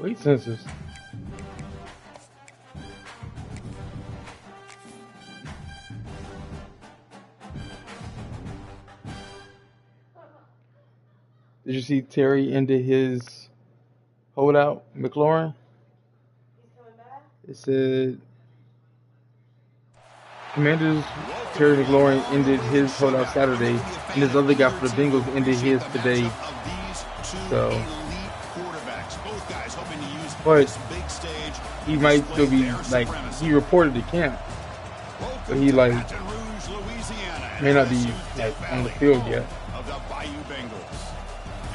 Weight sensors. Did you see Terry ended his holdout, McLaurin? It said Commanders Terry McLaurin ended his holdout Saturday, and his other guy for the Bengals ended his today. So, but he might still be like he reported to camp, but he like may not be like on the field yet.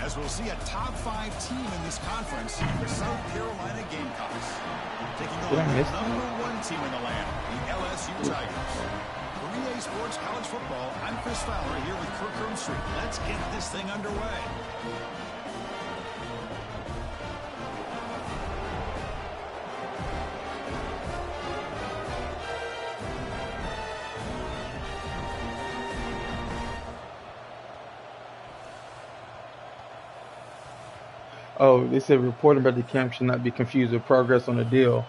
As we'll see a top 5 team in this conference, the South Carolina Gamecocks, taking on the #1 team in the land, the LSU Tigers. For Relay Sports College Football, I'm Chris Fowler here with Kirk Street. Let's get this thing underway. Oh, they said reporting about the camp should not be confused with progress on the deal.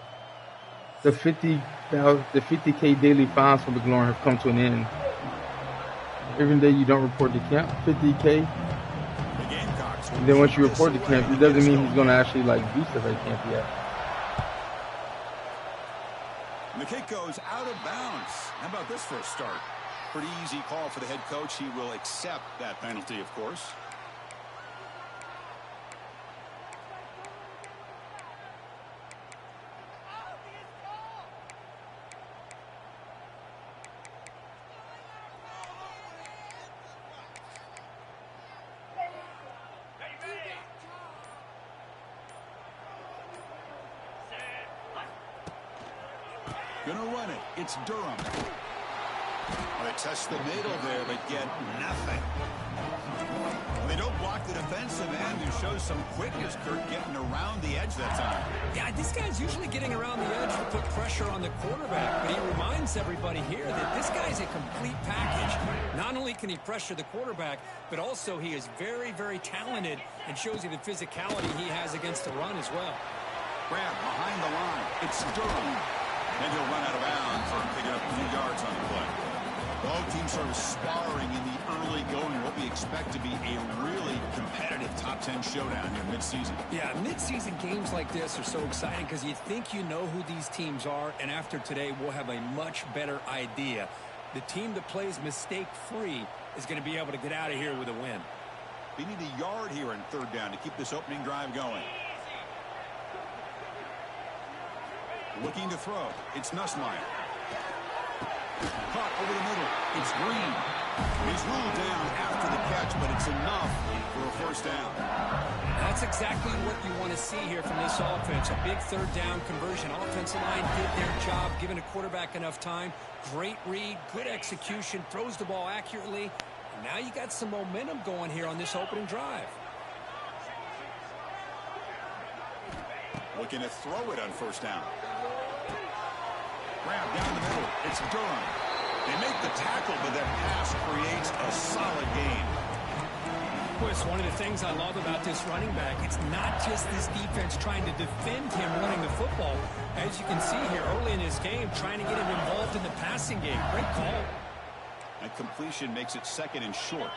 The 50K daily fines for McLaurin have come to an end. Every day you don't report to camp, 50K. And then once you report to camp, it doesn't mean he's going to actually like do stuff at camp yet. And the kick goes out of bounds. How about this for a start? Pretty easy call for the head coach. He will accept that penalty, of course. Gonna run it. It's Durham. Well, they test the middle there, but get nothing. Well, they don't block the defensive end, who shows some quickness, Kurt, getting around the edge that time. Yeah, this guy's usually getting around the edge to put pressure on the quarterback, but he reminds everybody here that this guy's a complete package. Not only can he pressure the quarterback, but also he is very, very talented and shows you the physicality he has against the run as well. Grab behind the line. It's Durham. And he'll run out of bounds and pick up a few yards on the play. Both teams sort of sparring in the early going, what we expect to be a really competitive top 10 showdown here mid-season. Yeah, mid-season games like this are so exciting because you think you know who these teams are, and after today we'll have a much better idea. The team that plays mistake-free is going to be able to get out of here with a win. They need a yard here in third down to keep this opening drive going. Looking to throw. It's Nussmeier. Caught over the middle. It's Green. He's ruled down after the catch, but it's enough for a first down. That's exactly what you want to see here from this offense. A big third down conversion. Offensive line did their job, giving a quarterback enough time. Great read, good execution, throws the ball accurately. And now you got some momentum going here on this opening drive. Looking to throw it on first down. Grab down the middle. It's Durham. They make the tackle, but that pass creates a solid gain. Chris, one of the things I love about this running back, it's not just this defense trying to defend him running the football. As you can see here early in this game, trying to get him involved in the passing game. Great call. And completion makes it second and short.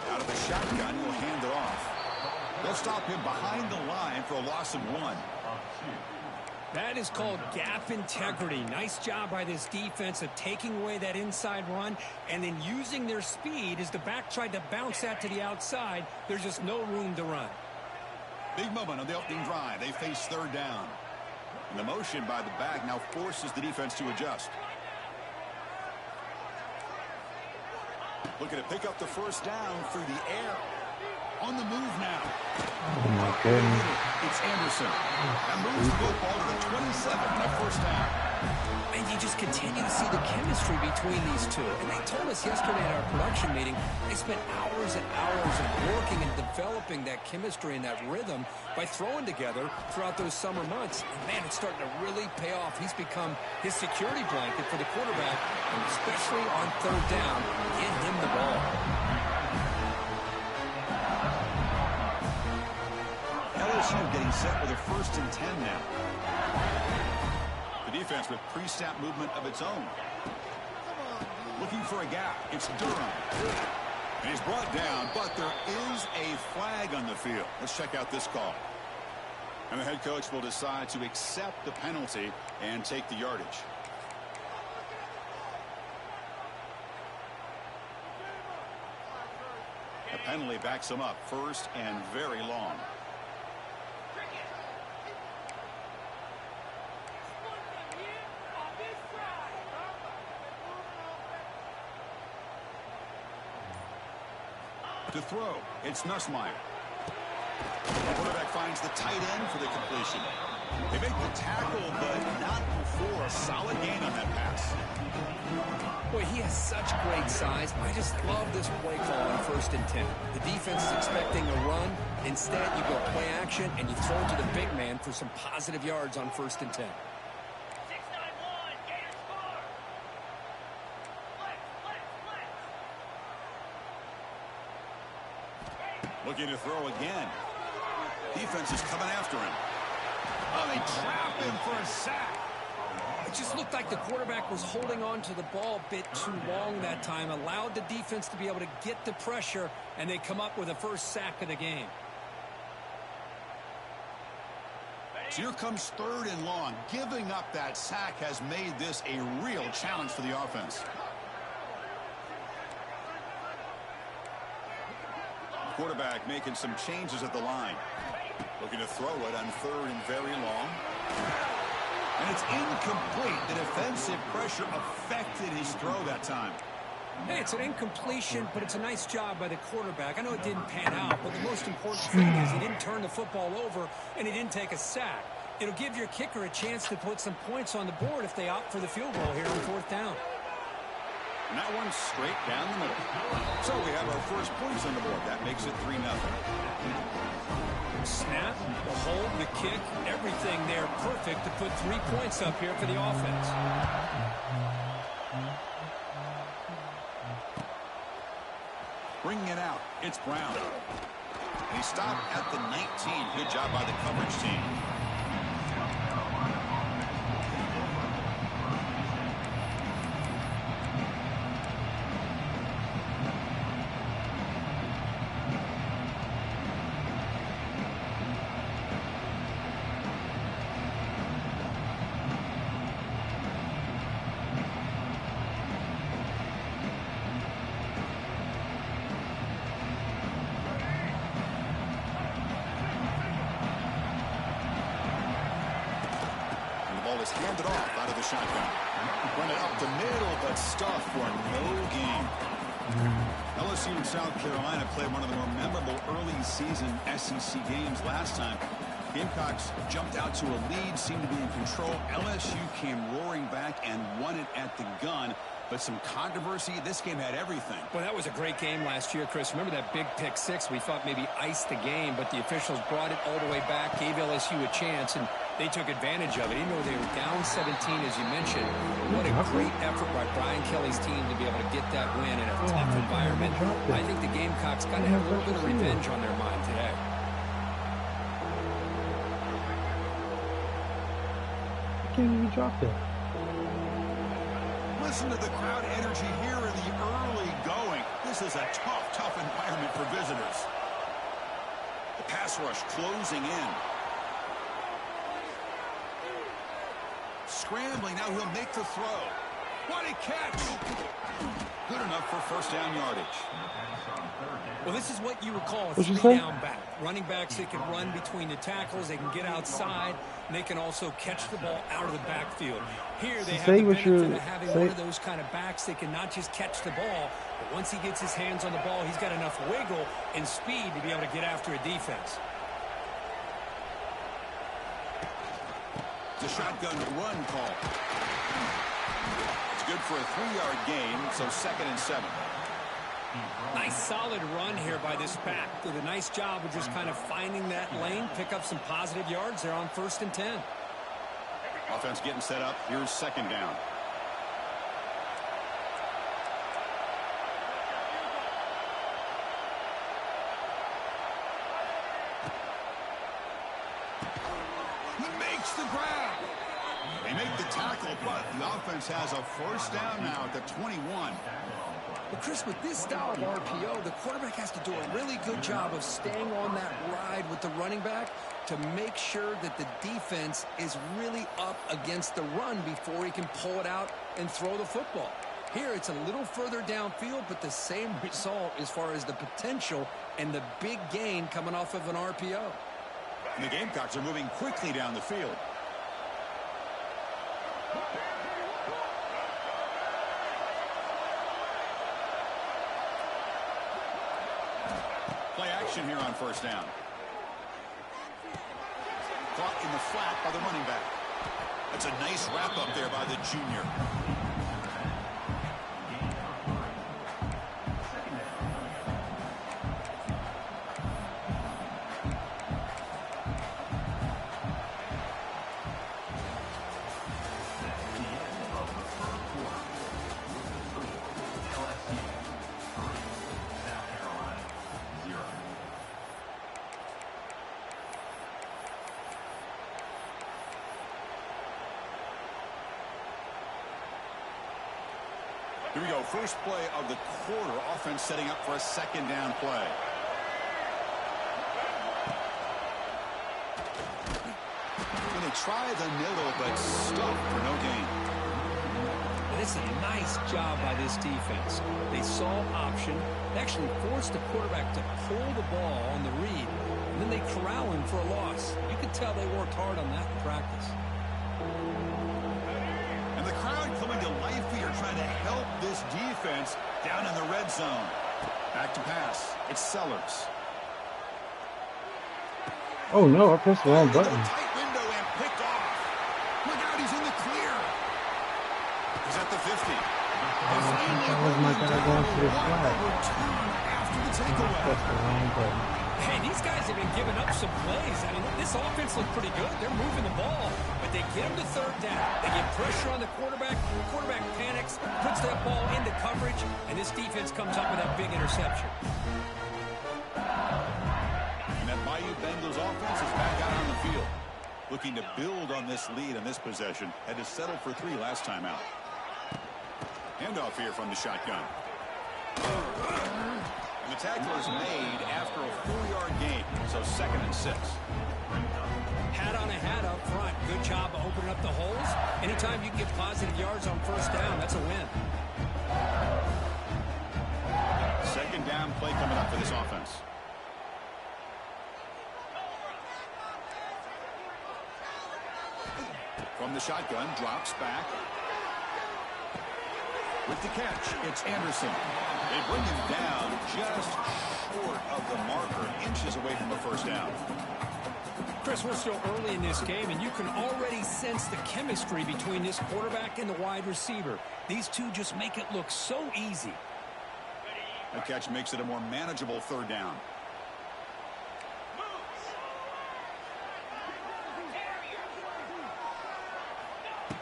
Out of the shotgun, he'll hand it off. They'll stop him behind the line for a loss of 1. That is called gap integrity. Nice job by this defense of taking away that inside run and then using their speed as the back tried to bounce that to the outside. There's just no room to run. Big moment on the opening drive. They face third down. And the motion by the back now forces the defense to adjust. Looking to pick up the first down through the air. On the move now. Oh my goodness. It's Anderson. That moves the football to the 27 on a first down. And you just continue to see the chemistry between these two. And they told us yesterday at our production meeting, they spent hours and hours of working and developing that chemistry and that rhythm by throwing together throughout those summer months. And man, it's starting to really pay off. He's become his security blanket for the quarterback, and especially on third down, get him the ball. LSU getting set with a 1st and 10 now. The defense with pre-snap movement of its own. Looking for a gap. It's Durham. And he's brought down, but there is a flag on the field. Let's check out this call. And the head coach will decide to accept the penalty and take the yardage. The penalty backs him up, 1st and very long. To throw, it's Nussmeier. The quarterback finds the tight end for the completion. They make the tackle, but not before a solid gain on that pass. Boy, he has such great size. I just love this play call on 1st and 10. The defense is expecting a run. Instead, you go play action, and you throw to the big man for some positive yards on 1st and 10. Looking to throw again. Defense is coming after him. Oh, they trap him for a sack. It just looked like the quarterback was holding on to the ball a bit too long that time, allowed the defense to be able to get the pressure, and they come up with the 1st sack of the game. So here comes 3rd and long. Giving up that sack has made this a real challenge for the offense. Quarterback making some changes at the line. Looking to throw it on 3rd and very long. And it's incomplete. The defensive pressure affected his throw that time. Hey, it's an incompletion, but it's a nice job by the quarterback. I know it didn't pan out, but the most important thing is he didn't turn the football over and he didn't take a sack. It'll give your kicker a chance to put some points on the board if they opt for the field goal here on 4th down. And that one's straight down the middle. So we have our first points on the board. That makes it 3-0. Snap, the hold, the kick, everything there perfect to put 3 points up here for the offense. Bringing it out, it's Brown. He stopped at the 19. Good job by the coverage team. Handed off out of the shotgun. Run it up the middle, but stuffed for no gain. LSU and South Carolina played one of the more memorable early season SEC games last time. Gamecocks jumped out to a lead, seemed to be in control. LSU came roaring back and won it at the gun. But some controversy. This game had everything. Well, that was a great game last year, Chris. Remember that big pick 6? We thought maybe iced the game, but the officials brought it all the way back, gave LSU a chance, and they took advantage of it. Even though they were down 17, as you mentioned, what a great effort by Brian Kelly's team to be able to get that win in a tough environment. I think the Gamecocks kind of have a little bit of revenge on their mind today. I can't even drop that. Listen to the crowd energy here in the early going. This is a tough environment for visitors. The pass rush closing in. Scrambling, now he'll make the throw. What a catch! Good enough for 1st down yardage. Well, this is what you would call a 3-down back. Running backs, they can run between the tackles, they can get outside, and they can also catch the ball out of the backfield. Here, they have the benefit of having one of those kind of backs that can not just catch the ball, but once he gets his hands on the ball, he's got enough wiggle and speed to be able to get after a defense. The shotgun run call. It's good for a 3-yard gain, so 2nd and 7. Nice solid run here by this back. Did a nice job of just kind of finding that lane, pick up some positive yards there on 1st and 10. Offense getting set up. Here's 2nd down. tackle, but the offense has a first down now at the 21. Well, Chris, with this style of RPO, the quarterback has to do a really good job of staying on that ride with the running back to make sure that the defense is really up against the run before he can pull it out and throw the football. Here, it's a little further downfield, but the same result as far as the potential and the big gain coming off of an RPO. And the Gamecocks are moving quickly down the field. Play action here on first down. Caught in the flat by the running back. That's a nice wrap up there by the junior. Here we go. First play of the quarter. Offense setting up for a second down play. Going to try the middle, but stuffed for no gain. It's a nice job by this defense. They saw option, they actually forced the quarterback to pull the ball on the read, and then they corral him for a loss. You could tell they worked hard on that in practice. And the crowd coming to life here, trying to help this defense down in the red zone. Back to pass. It's Sellers. Oh no, I pressed the wrong button. Tight window and picked off. Look out, he's in the clear. He's at the 50. That was my guy going to the flag. After the I takeaway. pressed the wrong button. Hey, these guys have been giving up some plays. I mean, this offense looked pretty good. They're moving the ball, but they get them to third down. They get pressure on the quarterback. The quarterback panics, puts that ball into coverage, and this defense comes up with that big interception. And that Bayou Bengals offense is back out on the field. Looking to build on this lead in this possession. Had to settle for 3 last time out. Handoff here from the shotgun. And the tackle is made after a 4-yard gain, so 2nd and 6. Hat on a hat up front. Good job of opening up the holes. Anytime you can get positive yards on first down, that's a win. Second down play coming up for this offense. From the shotgun, drops back. With the catch, it's Anderson. They bring him down just short of the marker, inches away from the first down. Chris, we're still early in this game, and you can already sense the chemistry between this quarterback and the wide receiver. These two just make it look so easy. The catch makes it a more manageable third down.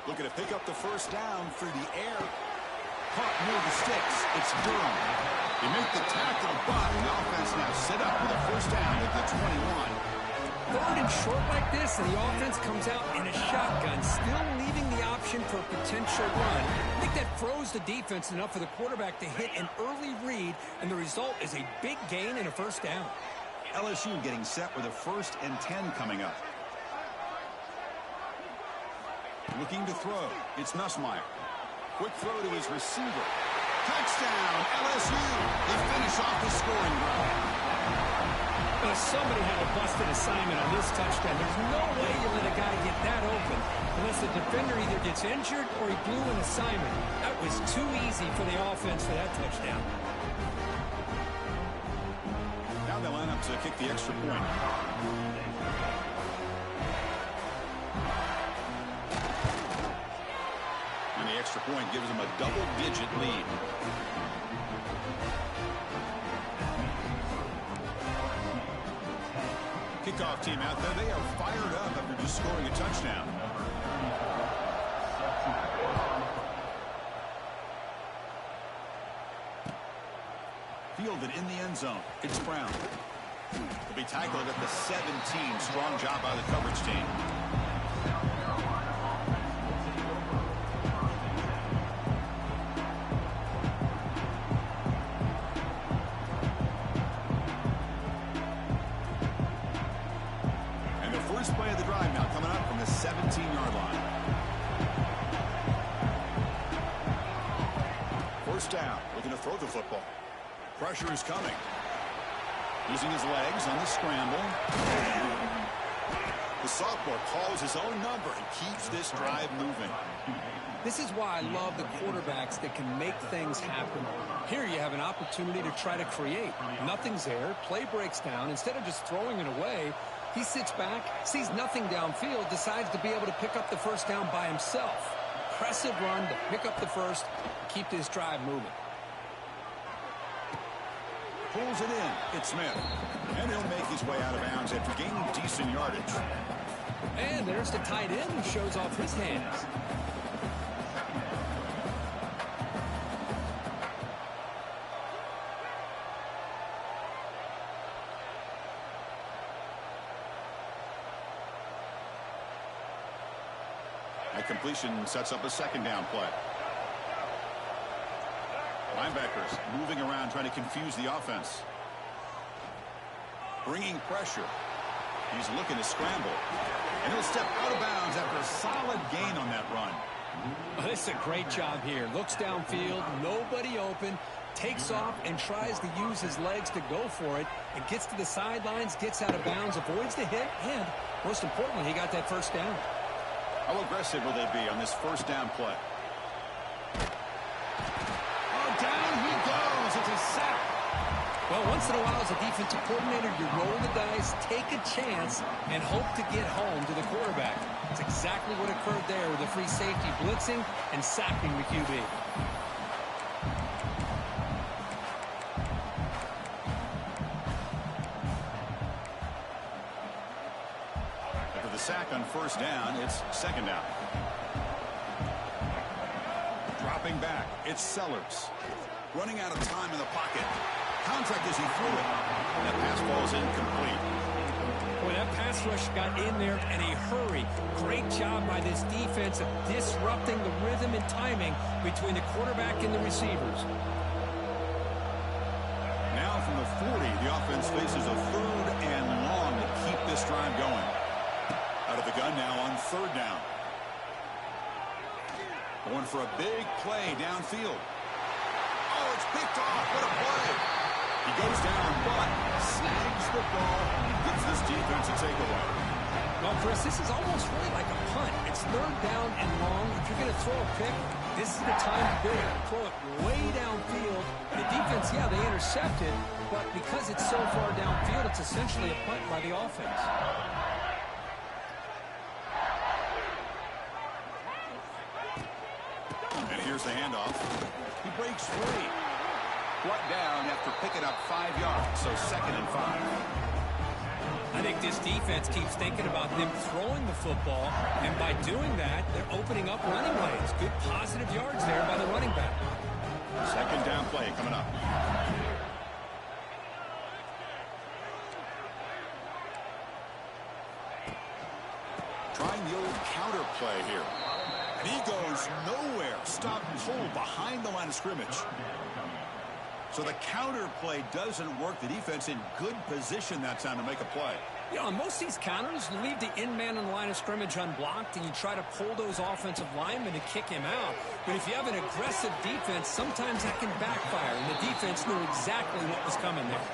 Looking to pick up the first down through the air. Caught near the sticks. It's Durham. They make the tackle, but the offense now set up with a first down at the 21. Third and short like this, and the offense comes out in a shotgun, still leaving the option for a potential run. I think that froze the defense enough for the quarterback to hit an early read, and the result is a big gain and a first down. LSU getting set with a 1st and 10 coming up. Looking to throw. It's Nussmeier. Quick throw to his receiver. Touchdown, LSU. They finish off the scoring drive. Well, somebody had a busted assignment on this touchdown. There's no way you let a guy get that open unless the defender either gets injured or he blew an assignment. That was too easy for the offense for that touchdown. Now they line up to kick the extra point. And the extra point gives them a double-digit lead. Kickoff team out there. They are fired up after just scoring a touchdown. Fielded in the end zone. It's Brown. He'll be tackled at the 17. Strong job by the coverage team. the football. Pressure is coming. Using his legs on the scramble. The sophomore calls his own number and keeps this drive moving. This is why I love the quarterbacks that can make things happen. Here you have an opportunity to try to create. Nothing's there. Play breaks down. Instead of just throwing it away, he sits back, sees nothing downfield, decides to be able to pick up the first down by himself. Impressive run to pick up the first, keep this drive moving. Pulls it in. It's Smith. And he'll make his way out of bounds after gaining decent yardage. And there's the tight end who shows off his hands. That completion sets up a second down play. Linebackers moving around trying to confuse the offense. Bringing pressure. He's looking to scramble. And he'll step out of bounds after a solid gain on that run. Oh, this is a great job here. Looks downfield, nobody open, takes off and tries to use his legs to go for it. And gets to the sidelines, gets out of bounds, avoids the hit, and most importantly, he got that first down. How aggressive will they be on this first down play? Oh, down he goes. It's a sack. Well, once in a while as a defensive coordinator, you roll the dice, take a chance, and hope to get home to the quarterback. That's exactly what occurred there with the free safety blitzing and sacking the QB. After the sack on first down, it's second down. Dropping back, it's Sellers. Running out of time in the pocket. Contact as he threw it. And that pass falls incomplete. Boy, that pass rush got in there in a hurry. Great job by this defense of disrupting the rhythm and timing between the quarterback and the receivers. Now from the 40, the offense faces a third and long to keep this drive going. Out of the gun now on third down. Going for a big play downfield. Oh, it's picked off. What a play. He goes down, but snags the ball and gives this defense a takeaway. Well, Chris, this is almost really like a punt. It's third down and long. If you're going to throw a pick, this is the time to do it. Throw it way downfield. The defense, yeah, they intercepted, but because it's so far downfield, it's essentially a punt by the offense. And here's the handoff. He breaks free. Brought down after picking up 5 yards, so 2nd and 5. I think this defense keeps thinking about them throwing the football, and by doing that, they're opening up running lanes. Good positive yards there by the running back. Second down play coming up. Trying the old counter play here. And he goes nowhere. Stopped cold behind the line of scrimmage. So the counter play doesn't work. The defense in good position that time to make a play. You know, on most of these counters, you leave the in-man on the line of scrimmage unblocked, and you try to pull those offensive linemen to kick him out. But if you have an aggressive defense, sometimes that can backfire, and the defense knew exactly what was coming there.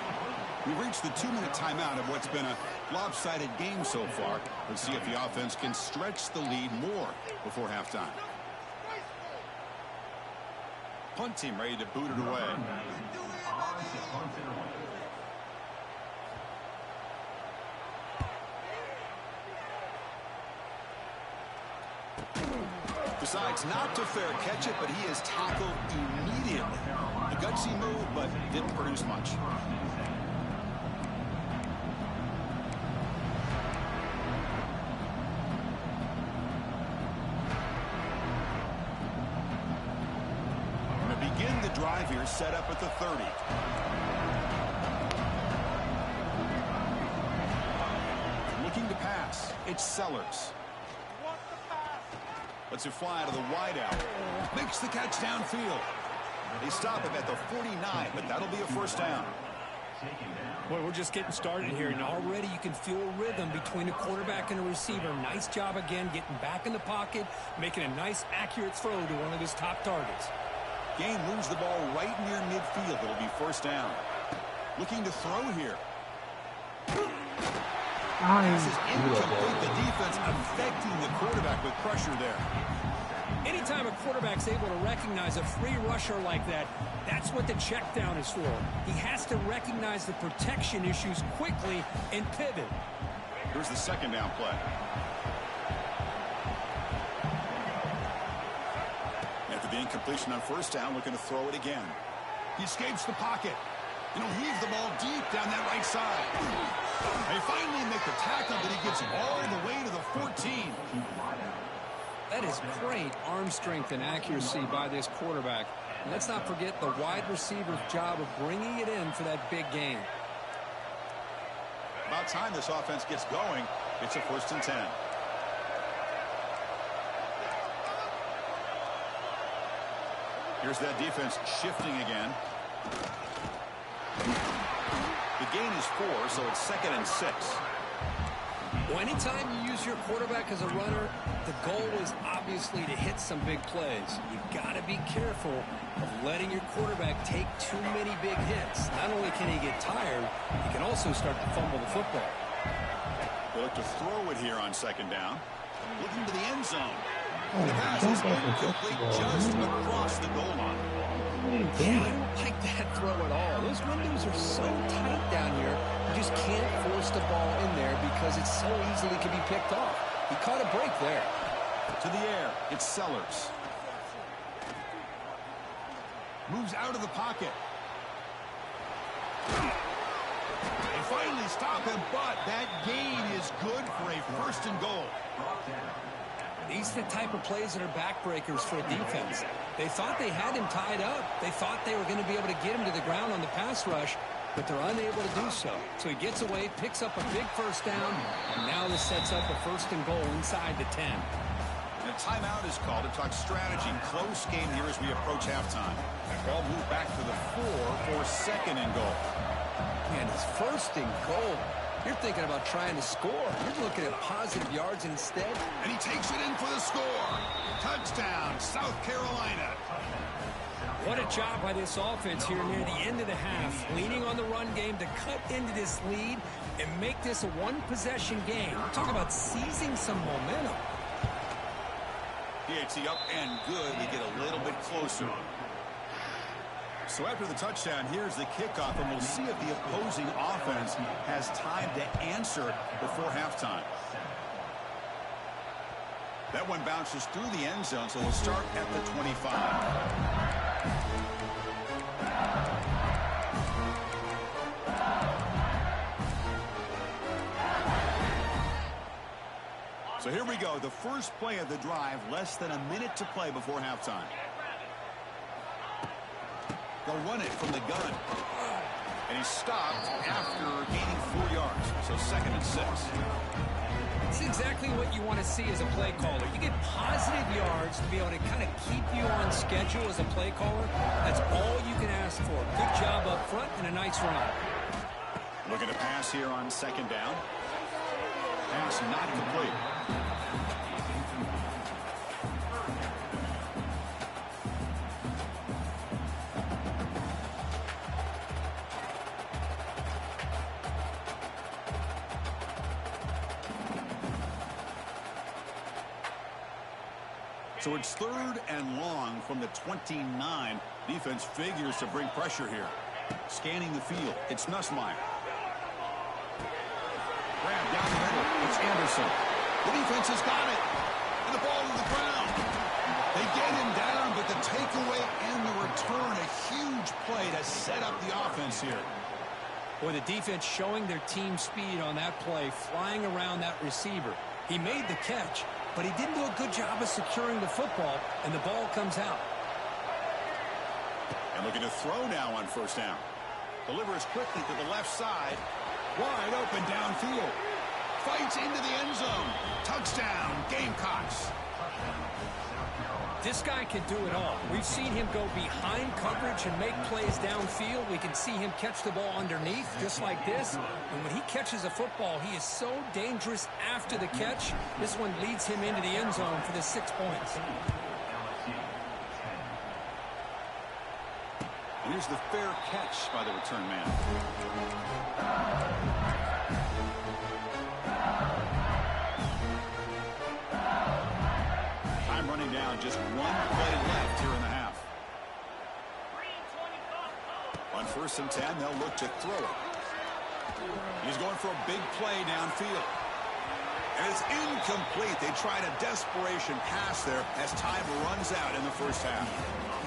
We've reached the 2-minute timeout of what's been a lopsided game so far. Let's see if the offense can stretch the lead more before halftime. Punt team ready to boot it away. Decides not to fair catch it, but he is tackled immediately. A gutsy move, but didn't produce much. Begin the drive here, set up at the 30. Looking to pass. It's Sellers. Lets it fly to the wideout. Makes the catch downfield. They stop him at the 49, but that'll be a first down. Boy, we're just getting started here, and already you can feel rhythm between a quarterback and a receiver. Nice job again getting back in the pocket, making a nice, accurate throw to one of his top targets. gain moves the ball right near midfield. It'll be first down. Looking to throw here. This is incomplete. The defense affecting the quarterback with pressure there. Anytime a quarterback's able to recognize a free rusher like that, that's what the check down is for. He has to recognize the protection issues quickly and pivot. Here's the second down play. After the incompletion on first down, looking to throw it again. He escapes the pocket. And he'll weave the ball deep down that right side. They finally make the tackle, but he gets all the way to the 14. That is great arm strength and accuracy by this quarterback. And let's not forget the wide receiver's job of bringing it in for that big gain. About time this offense gets going. It's a 1st and 10. Here's that defense shifting again. The gain is 4, so it's 2nd and 6. Well, anytime you use your quarterback as a runner, the goal is obviously to hit some big plays. You've got to be careful of letting your quarterback take too many big hits. Not only can he get tired, he can also start to fumble the football. They look to throw it here on 2nd down. Looking to the end zone. The pass is incomplete just across the goal line. Yeah, I don't like that throw at all. Those windows are so tight down here. You just can't force the ball in there because it so easily can be picked off. He caught a break there. To the air, it's Sellers. Moves out of the pocket. They finally stop him, but that gain is good for a 1st and goal. These are the type of plays that are backbreakers for a defense. They thought they had him tied up. They thought they were going to be able to get him to the ground on the pass rush, but they're unable to do so. So he gets away, picks up a big 1st down, and now this sets up a 1st and goal inside the 10. And a timeout is called to talk strategy. Close game here as we approach halftime. Ball moved back to the 4 for 2nd and goal. And it's 1st and goal. You're thinking about trying to score. You're looking at positive yards instead. And he takes it in for the score. Touchdown, South Carolina. What a job by this offense here near the end of the half. Leaning on the run game to cut into this lead and make this a one-possession game. We're talking about seizing some momentum. PAT up and good. We get a little bit closer. So after the touchdown, here's the kickoff, and we'll see if the opposing offense has time to answer before halftime. That one bounces through the end zone, so we'll start at the 25. So here we go, the first play of the drive, less than a minute to play before halftime. They'll run it from the gun. And he's stopped after gaining 4 yards. So 2nd and 6. It's exactly what you want to see as a play caller. You get positive yards to be able to kind of keep you on schedule as a play caller. That's all you can ask for. Good job up front and a nice run. Looking to pass here on 2nd down. Pass not complete. So it's 3rd and long from the 29. Defense figures to bring pressure here. Scanning the field. It's Nussmeier. Grab down the middle. It's Anderson. The defense has got it. And the ball to the ground. They get him down, but the takeaway and the return, a huge play to set up the offense here. Boy, the defense showing their team speed on that play, flying around that receiver. He made the catch, but he didn't do a good job of securing the football, and the ball comes out. And looking to throw now on 1st down. Delivers quickly to the left side. Wide open downfield. Fights into the end zone. Touchdown, Gamecocks. This guy can do it all. We've seen him go behind coverage and make plays downfield. We can see him catch the ball underneath, just like this. And when he catches a football, he is so dangerous after the catch. This one leads him into the end zone for the 6 points. And here's the fair catch by the return man. Time running down, just one play left here in the half. On 1st and 10, they'll look to throw it. He's going for a big play downfield. And it's incomplete. They tried a desperation pass there as time runs out in the first half.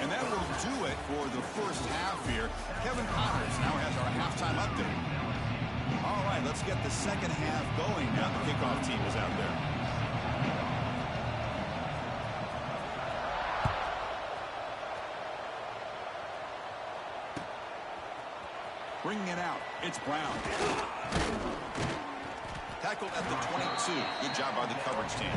And that will do it for the first half here. Kevin Connors now has our halftime update. All right, let's get the second half going now. The kickoff team is out there. Bringing it out, it's Brown. Tackled at the 22. Good job by the coverage team.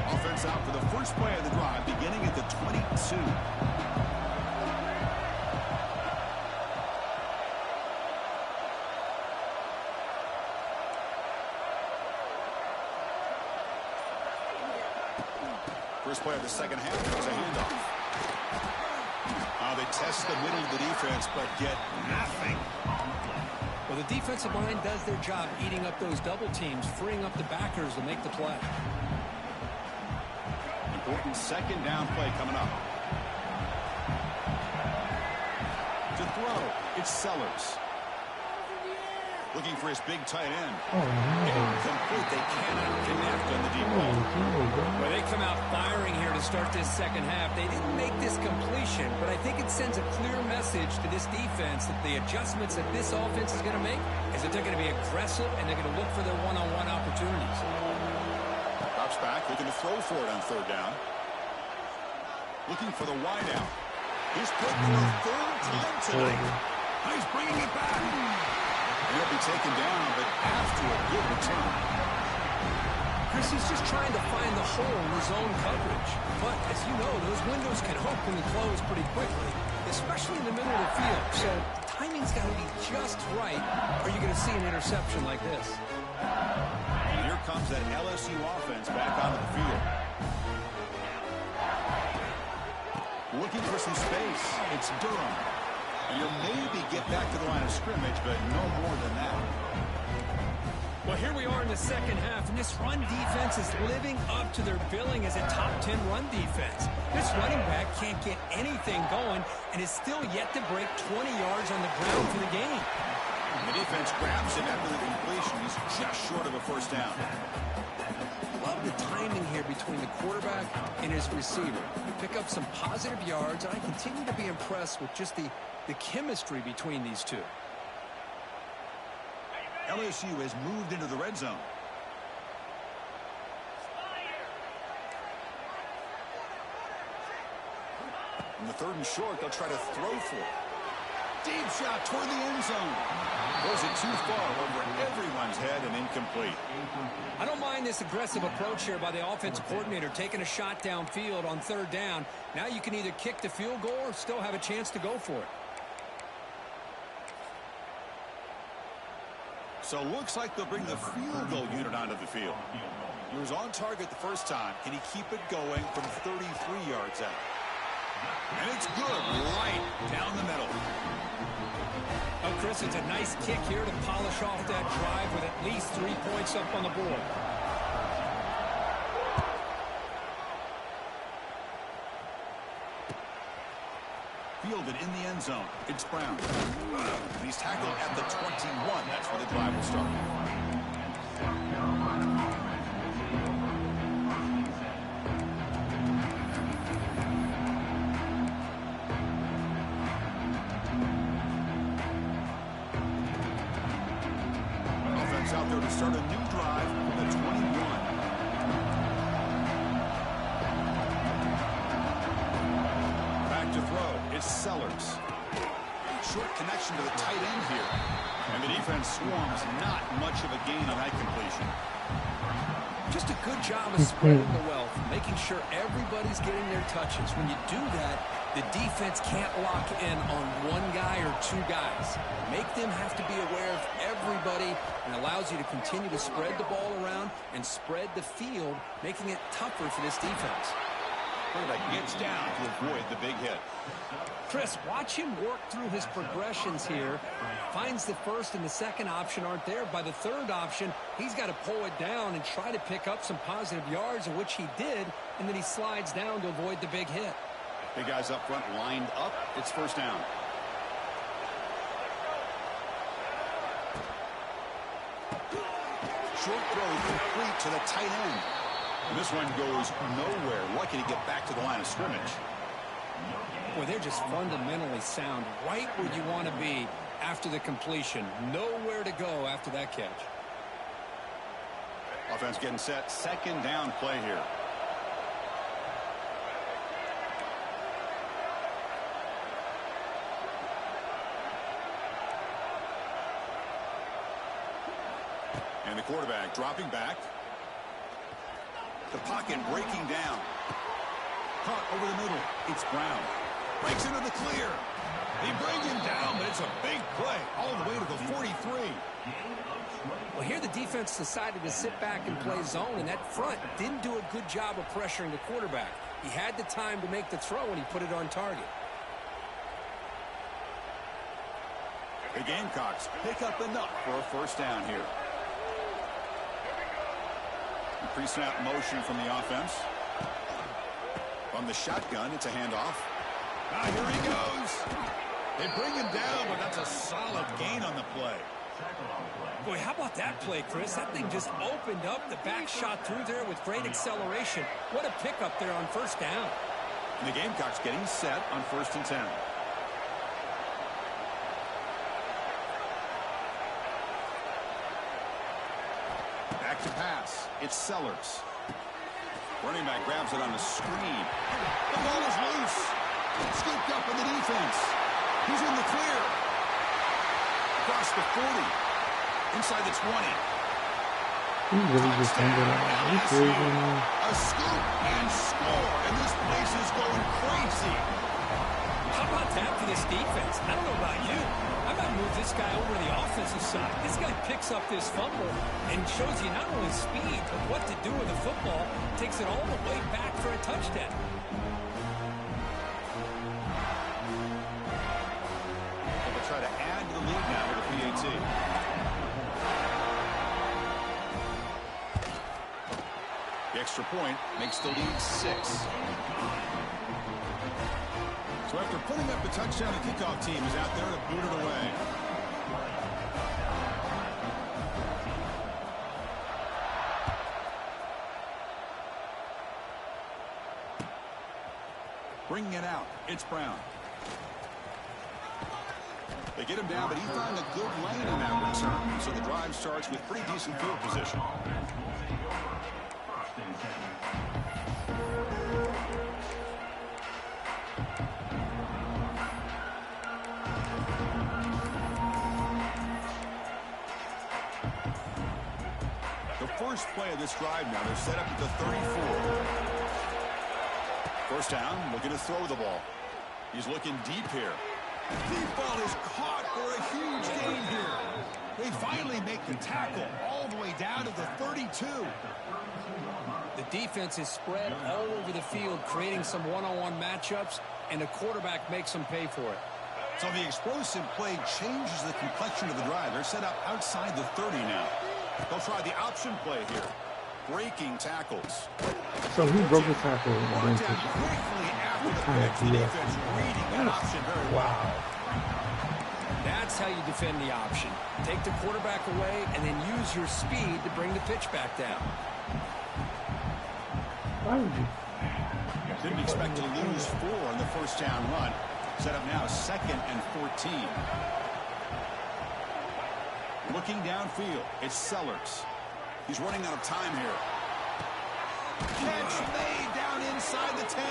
Offense out for the first play of the drive, beginning at the 22. First play of the second half was a handoff. They test the middle of the defense, but get nothing. Well, the defensive line does their job eating up those double teams, freeing up the backers to make the play. Important second down play coming up. To throw, it's Sellers. Looking for his big tight end. Incomplete. They cannot connect on the deep ball. Well, they come out firing here to start this second half. They didn't make this completion, but I think it sends a clear message to this defense that the adjustments that this offense is going to make is that they're going to be aggressive and they're going to look for their one-on-one opportunities. Drops back, looking to throw for it on third down. Looking for the wide out. He's put for a third time tonight. He's bringing it back. He'll be taken down, but after a good return. Chris, he's just trying to find the hole in his own coverage. But, as you know, those windows can open and close pretty quickly, especially in the middle of the field. So, the timing's got to be just right, or you're going to see an interception like this. And here comes that LSU offense back onto the field. Looking for some space. It's Durham. And you'll maybe get back to the line of scrimmage, but no more than that. Well, here we are in the second half, and this run defense is living up to their billing as a top 10 run defense. This running back can't get anything going and is still yet to break 20 yards on the ground for the game. The defense grabs him after the completion. He's just short of a first down. Love the timing here between the quarterback and his receiver. Pick up some positive yards, and I continue to be impressed with just the chemistry between these two. LSU has moved into the red zone. In the third and short, they'll try to throw for it. Deep shot toward the end zone. Goes it too far over everyone's head and incomplete. I don't mind this aggressive approach here by the offensive coordinator, taking a shot downfield on third down. Now you can either kick the field goal or still have a chance to go for it. So looks like they'll bring the field goal unit onto the field. He was on target the first time. Can he keep it going from 33 yards out? And it's good right down the middle. Oh, Chris, it's a nice kick here to polish off that drive with at least 3 points up on the board. Fielded in the end zone. It's Brown. And he's tackled at the 21. That's where the drive will start. Offense out there to start a new drive from the 21. To throw, it's Sellers. Short connection to the tight end here. And the defense swarms, not much of a gain on that completion. Just a good job of spreading the wealth, making sure everybody's getting their touches. When you do that, The defense can't lock in on one guy or two guys. Make them have to be aware of everybody and allows you to continue to spread the ball around and spread the field, making it tougher for this defense. Quarterback gets down to avoid the big hit. Chris, watch him work through his progressions here. Finds the first and the second option aren't there. By the third option, he's got to pull it down and try to pick up some positive yards, of which he did, and then he slides down to avoid the big hit. Big guys up front lined up. It's first down. Short throw complete to the tight end. And this one goes nowhere. Lucky to get back to the line of scrimmage. Boy, they're just fundamentally sound, right where you want to be after the completion. Nowhere to go after that catch. Offense getting set. Second down play here. And the quarterback dropping back. The pocket breaking down. Caught over the middle. It's Brown. Breaks into the clear. They bring him down, but it's a big play all the way to the 43. Well, here the defense decided to sit back and play zone, and that front didn't do a good job of pressuring the quarterback. He had the time to make the throw, and he put it on target. The Gamecocks pick up enough for a first down here. Pre-snap motion from the offense. From the shotgun, it's a handoff. Here he goes. They bring him down, but that's a solid gain on the play. Boy, how about that play, Chris? That thing just opened up. The back shot through there with great acceleration. What a pickup there on first down. And the Gamecocks getting set on 1st and 10. Back to pass. It's Sellers. Running back grabs it on the screen. The ball is loose. Scooped up in the defense. He's in the clear. Across the 40. Inside the 20. He really just ended up. He's crazy, man. A scoop and score. And this place is going crazy. How about that for this defense? I don't know about you. I might move this guy over to the offensive side. This guy picks up this fumble and shows you not only speed, but what to do with the football. Takes it all the way back for a touchdown. They'll try to add to the lead now with a PAT. The extra point makes the lead 6. So after putting up the touchdown, the kickoff team is out there to boot it away. Bringing it out, it's Brown. They get him down, but he found a good lane in that return. So the drive starts with pretty decent field position. First play of this drive now. They're set up at the 34. First down, looking to throw the ball. He's looking deep here. Deep ball is caught for a huge gain here. They finally make the tackle all the way down to the 32. The defense is spread all over the field, creating some one-on-one matchups, and the quarterback makes them pay for it. So the explosive play changes the complexion of the drive. They're set up outside the 30 now. They'll try the option play here. Breaking tackles. So he broke the tackle. Wow. That's how you defend the option. Take the quarterback away and then use your speed to bring the pitch back down. Didn't expect to lose 4 on the first down run. Set up now 2nd and 14. Looking downfield, it's Sellers. He's running out of time here. Catch made down inside the 10.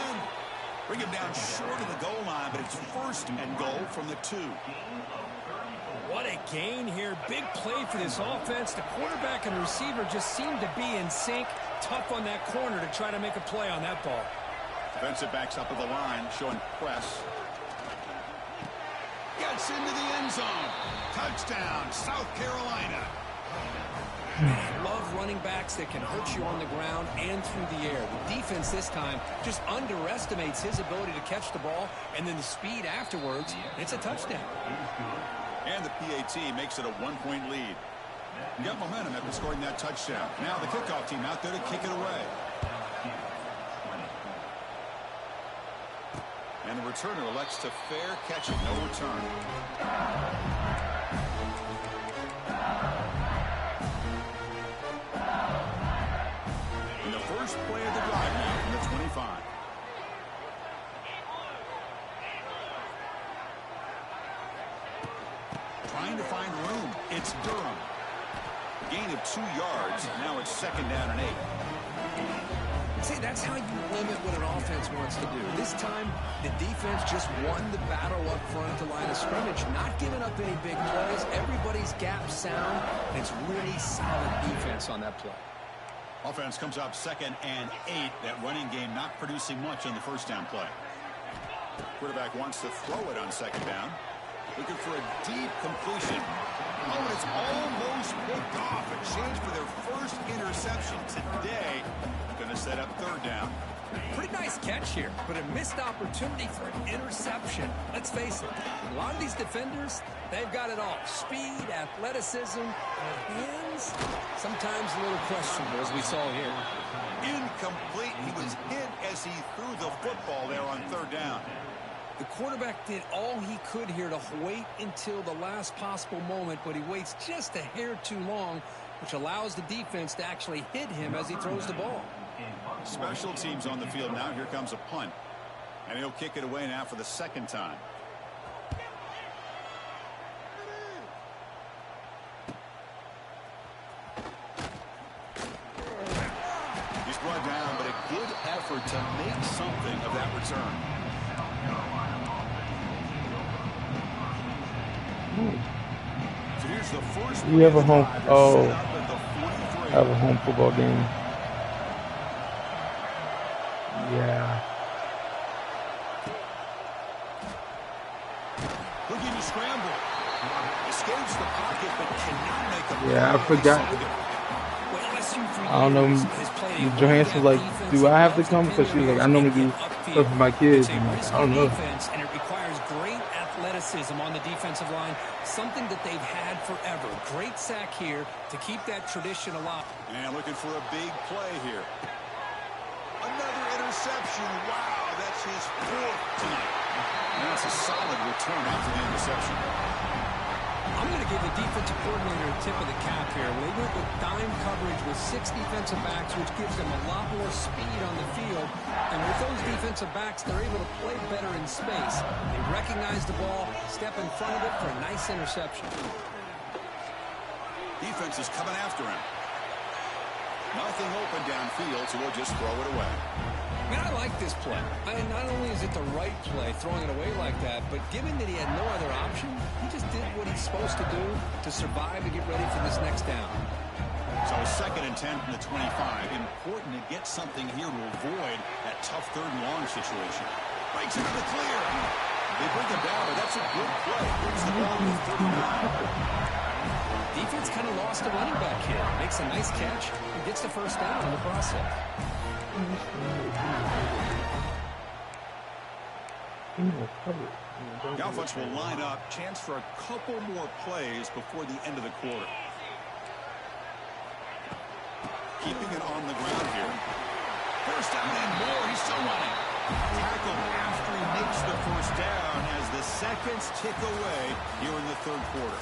Bring him down short of the goal line, but it's 1st and goal from the 2. What a gain here. Big play for this offense. The quarterback and receiver just seem to be in sync. Tough on that corner to try to make a play on that ball. Defensive backs up at the line, showing press. Gets into the end zone. Touchdown, South Carolina. Love running backs that can hurt you on the ground and through the air. The defense this time just underestimates his ability to catch the ball, and then the speed afterwards. It's a touchdown. And the PAT makes it a 1-point lead. You got momentum after scoring that touchdown. Now the kickoff team out there to kick it away. And the returner elects to fair catch it, no return. And the first play of the drive now from the 25. Trying to find room. It's Durham. Gain of 2 yards. Now it's 2nd down and 8. See, that's how you limit what an offense wants to do. This time, the defense just won the battle up front at the line of scrimmage, not giving up any big plays. Everybody's gap sound, and it's really solid defense on that play. Offense comes up 2nd and 8. That running game not producing much on the first down play. Quarterback wants to throw it on 2nd down. Looking for a deep completion. Oh, and it's almost picked off. A chance for their first interception today. Going to set up 3rd down. Pretty nice catch here, but a missed opportunity for an interception. Let's face it, a lot of these defenders, they've got it all. Speed, athleticism, hands, sometimes a little questionable, as we saw here. Incomplete. He was hit as he threw the football there on 3rd down. The quarterback did all he could here to wait until the last possible moment, but he waits just a hair too long, which allows the defense to actually hit him as he throws the ball. Special teams on the field now. Here comes a punt. And he'll kick it away now for the 2nd time. He's brought down, but a good effort to make something of that return. So here's the first. You have a home. Oh, I have a home football game. Yeah. Looking to scramble. Escapes the pocket, but cannot make a. Yeah, I forgot. I don't know. Johansson's like, do I have to come? Because she was like, I normally do stuff for my kids. And like, I don't know. And it requires great athleticism on the defensive line, something that they've had forever. Great sack here to keep that tradition alive. And looking for a big play here. Another interception. Wow, that's his 4th tonight. And that's a solid return after the interception. I'm going to give the defensive coordinator a tip of the cap here. They went with dime coverage with 6 defensive backs, which gives them a lot more speed on the field. And with those defensive backs, they're able to play better in space. They recognize the ball, step in front of it for a nice interception. Defense is coming after him. Nothing open downfield, so we'll just throw it away. I mean, I like this play. Not only is it the right play, throwing it away like that, but given that he had no other option, he just did what he's supposed to do to survive and get ready for this next down. So 2nd and 10 from the 25. Important to get something here to avoid that tough 3rd and long situation. Breaks into the clear. They bring him down, but that's a good play. Brings the ball to 39. Defense kind of lost a running back here. Makes a nice catch and gets the 1st down in the process. The offense will line up. Chance for a couple more plays before the end of the quarter. Keeping it on the ground here. 1st down and more. He's still running. Tackled after he makes the 1st down as the seconds tick away here in the 3rd quarter.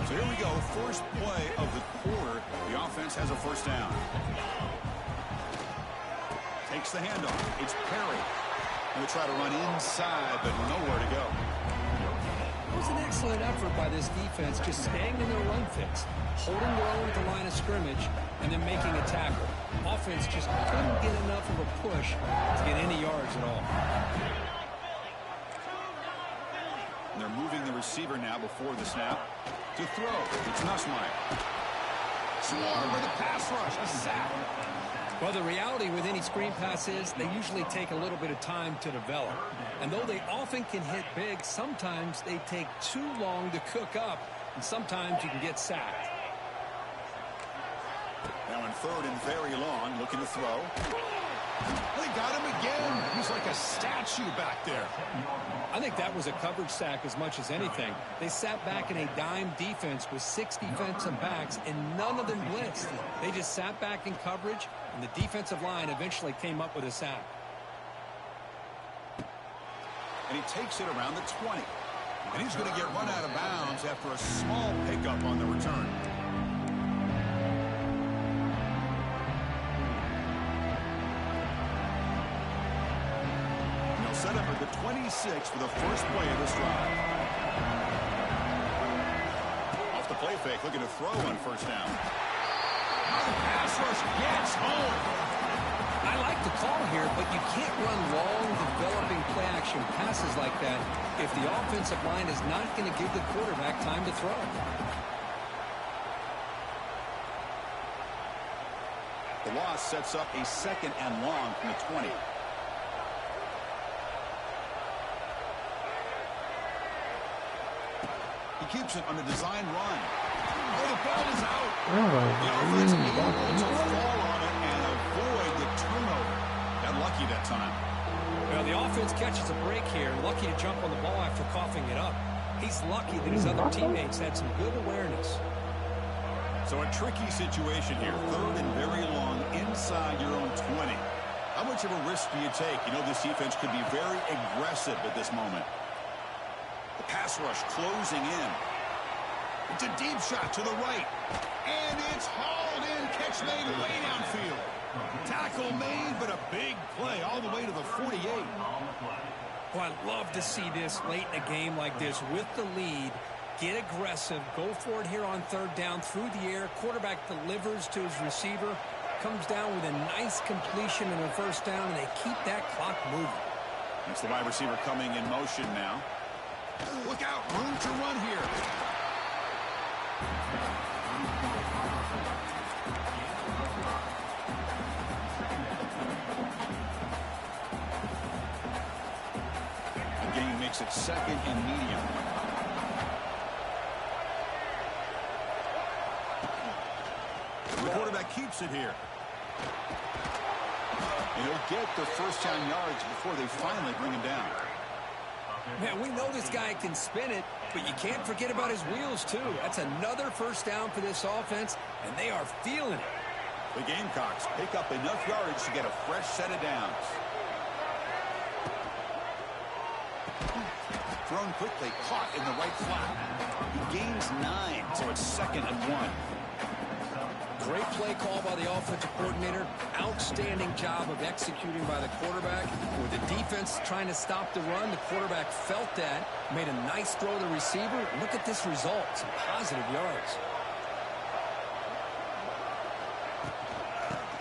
So here we go. First play of the quarter. The offense has a 1st down. Takes the handoff. It's Perry. Going to try to run inside, but nowhere to go. was an excellent effort by this defense, just staying in their run fits, holding their own at the line of scrimmage, and then making a tackle. Offense just couldn't get enough of a push to get any yards at all. And they're moving the receiver now before the snap. To throw, it's Nussmeier. Swarm with a pass rush, a sack. Well, the reality with any screen pass is they usually take a little bit of time to develop. And though they often can hit big, sometimes they take too long to cook up, and sometimes you can get sacked. Now in 3rd and very long, looking to throw. They got him again. He's like a statue back there. I think that was a coverage sack as much as anything. They sat back in a dime defense with 6 defensive backs, and none of them blitzed. They just sat back in coverage, and the defensive line eventually came up with a sack. And he takes it around the 20. And he's going to get run out of bounds after a small pickup on the return. Set up at the 26 for the first play of this drive. Off the play fake, looking to throw on 1st down. The pass rush gets home. I like the call here, but you can't run long, developing play-action passes like that if the offensive line is not going to give the quarterback time to throw. The loss sets up a 2nd and long from the 20. He keeps it on the design run. Oh, the ball is out. The offensive able to fall on it and avoid the turnover. Got lucky that time. Well, the offense catches a break here. Lucky to jump on the ball after coughing it up. He's lucky that his other teammates had some good awareness. So a tricky situation here. 3rd and very long inside your own 20. How much of a risk do you take? You know this defense could be very aggressive at this moment. The pass rush closing in. It's a deep shot to the right. And it's hauled in. Catch made way downfield. Tackle made, but a big play all the way to the 48. Well, I'd love to see this late in a game like this with the lead. Get aggressive. Go for it here on 3rd down through the air. Quarterback delivers to his receiver. Comes down with a nice completion and a 1st down, and they keep that clock moving. It's the wide receiver coming in motion now. Look out, room to run here. The game makes it 2nd and medium. The quarterback keeps it here. And he'll get the 1st down yards before they finally bring him down. Man, we know this guy can spin it, but you can't forget about his wheels, too. That's another 1st down for this offense, and they are feeling it. The Gamecocks pick up enough yardage to get a fresh set of downs. Thrown quickly, caught in the right flat. He gains 9, so it's 2nd and 1. Great play call by the offensive coordinator. Outstanding job of executing by the quarterback. With the defense trying to stop the run, the quarterback felt that. Made a nice throw to the receiver. Look at this result. Some positive yards.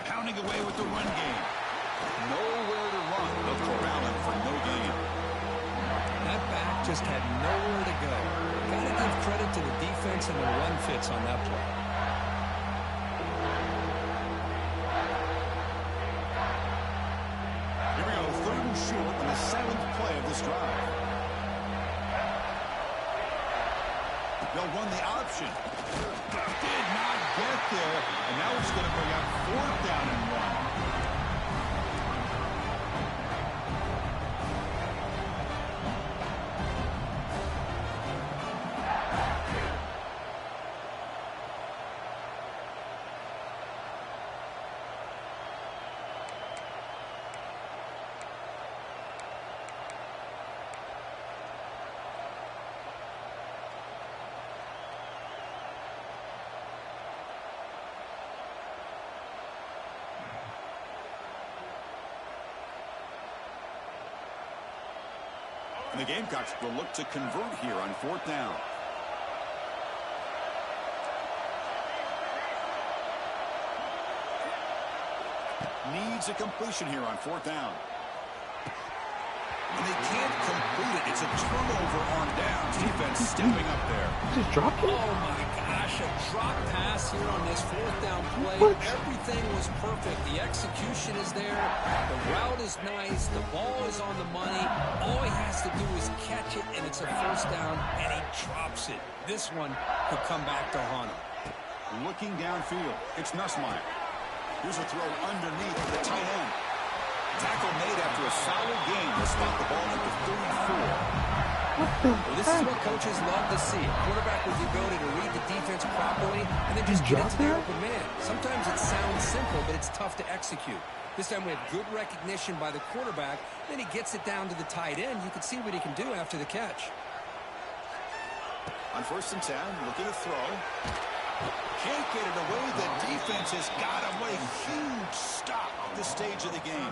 Pounding away with the run game. Nowhere to run. They'll corral him for no gain. That back just had nowhere to go. Got to give credit to the defense and the run fits on that play. Short on the 7th play of this drive. They'll run the option. Did not get there, and now it's going to bring up 4th down and 1. The Gamecocks will look to convert here on 4th down. Needs a completion here on 4th down. And they can't complete it. It's a turnover on downs. Defense stepping up there. Just drop it? Oh, my gosh. A drop pass here on this 4th down play. What? Everything was perfect. The execution is there. The route is nice. The ball is on the money. All he has to do is catch it, and it's a 1st down, and he drops it. This one could come back to haunt him. Looking downfield. It's Nussmeier. Here's a throw underneath the tight end. Tackle made after a solid game to stop the ball at the 34. Well, this is what coaches love to see. A quarterback with the ability to read the defense properly and then just get it to the open man. Sometimes it sounds simple, but it's tough to execute. This time we have good recognition by the quarterback. Then he gets it down to the tight end. You can see what he can do after the catch. On 1st and 10, looking to throw. Can't get it away. The defense has got him. What a huge stop at this stage of the game.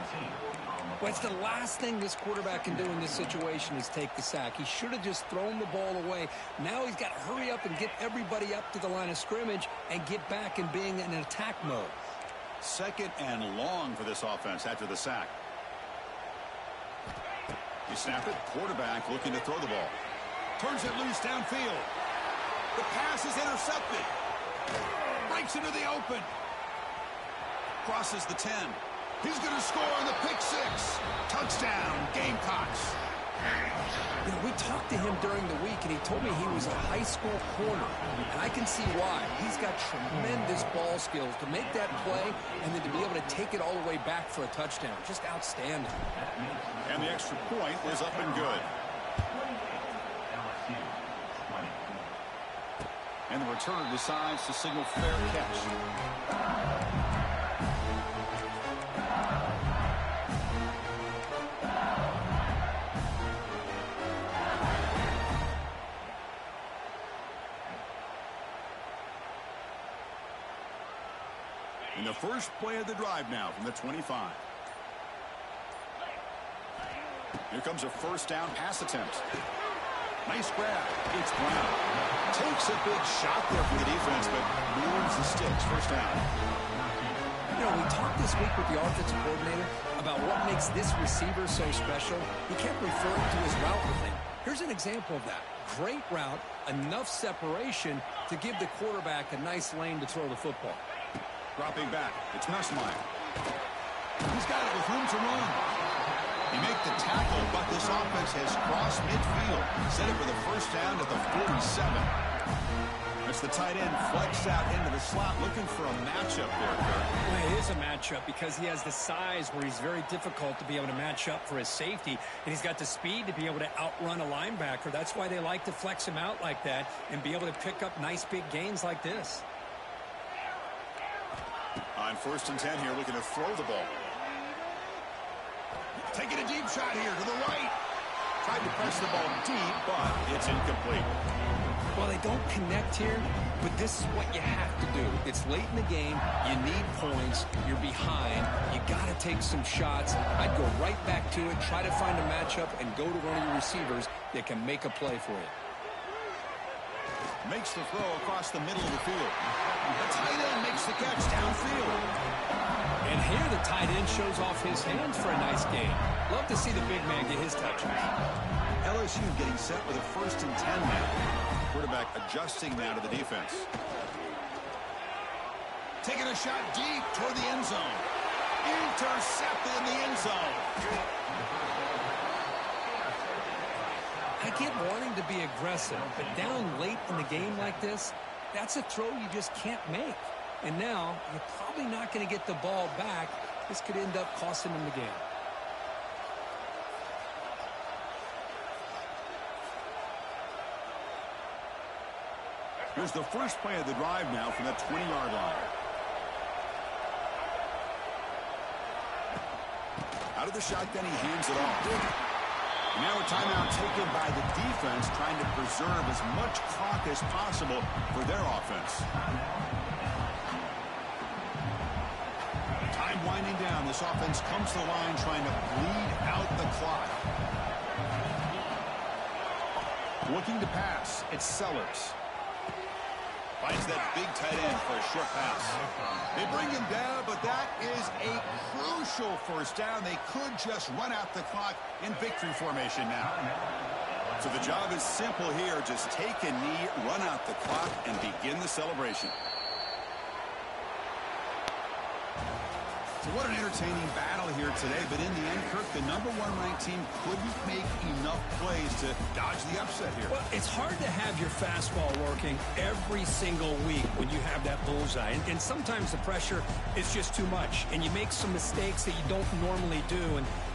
Well, it's the last thing this quarterback can do in this situation is take the sack. He should have just thrown the ball away. Now he's got to hurry up and get everybody up to the line of scrimmage and get back in being in an attack mode. 2nd and long for this offense after the sack. You snap it. Quarterback looking to throw the ball. Turns it loose downfield. The pass is intercepted. Breaks into the open. Crosses the 10. He's going to score on the pick 6. Touchdown, Gamecocks. You know, we talked to him during the week, and he told me he was a high school corner. And I can see why. He's got tremendous ball skills to make that play and then to be able to take it all the way back for a touchdown. Just outstanding. And the extra point is up and good. And the returner decides to signal fair catch. And the first play of the drive now from the 25. Here comes a 1st down pass attempt. Nice grab. It's Brown. Takes a big shot there from the defense, but moves the sticks. 1st down. You know, we talked this week with the offensive coordinator about what makes this receiver so special. He kept referring to his route with him. Here's an example of that. Great route, enough separation to give the quarterback a nice lane to throw the football. Dropping back. It's Nussmeier. He's got it with room to run. He made the tackle, but this offense has crossed midfield. Set it for the 1st down at the 47. It's the tight end flexed out into the slot, looking for a matchup there, Kurt. Well, it is a matchup because he has the size where he's very difficult to be able to match up for his safety, and he's got the speed to be able to outrun a linebacker. That's why they like to flex him out like that and be able to pick up nice big gains like this. On 1st and 10 here, looking to throw the ball. Taking a deep shot here to the right. Tried to press the ball deep, but it's incomplete. Well, they don't connect here, but this is what you have to do. It's late in the game. You need points. You're behind. You got to take some shots. I'd go right back to it, try to find a matchup, and go to one of your receivers that can make a play for you. Makes the throw across the middle of the field. The tight end makes the catch downfield. And here the tight end shows off his hands for a nice game. Love to see the big man get his touches. LSU getting set with a 1st and 10 now. Quarterback adjusting now to the defense. Taking a shot deep toward the end zone. Intercepted in the end zone. I get wanting to be aggressive, but down late in the game like this, that's a throw you just can't make. And now, you're probably not going to get the ball back. This could end up costing him the game. Here's the first play of the drive now from the 20-yard line. Out of the shotgun, he hands it off. Now a timeout taken by the defense, trying to preserve as much clock as possible for their offense. Time winding down. This offense comes to the line trying to bleed out the clock. Looking to pass. It's Sellers. Finds that big tight end for a short pass. They bring him down, but that is a crucial first down. They could just run out the clock in victory formation now. So the job is simple here. Just take a knee, run out the clock, and begin the celebration. So what an entertaining battle here today. But in the end, Kirk, the #1 ranked team couldn't make enough plays to dodge the upset here. Well, it's hard to have your fastball working every single week when you have that bullseye. And sometimes the pressure is just too much. And you make some mistakes that you don't normally do. And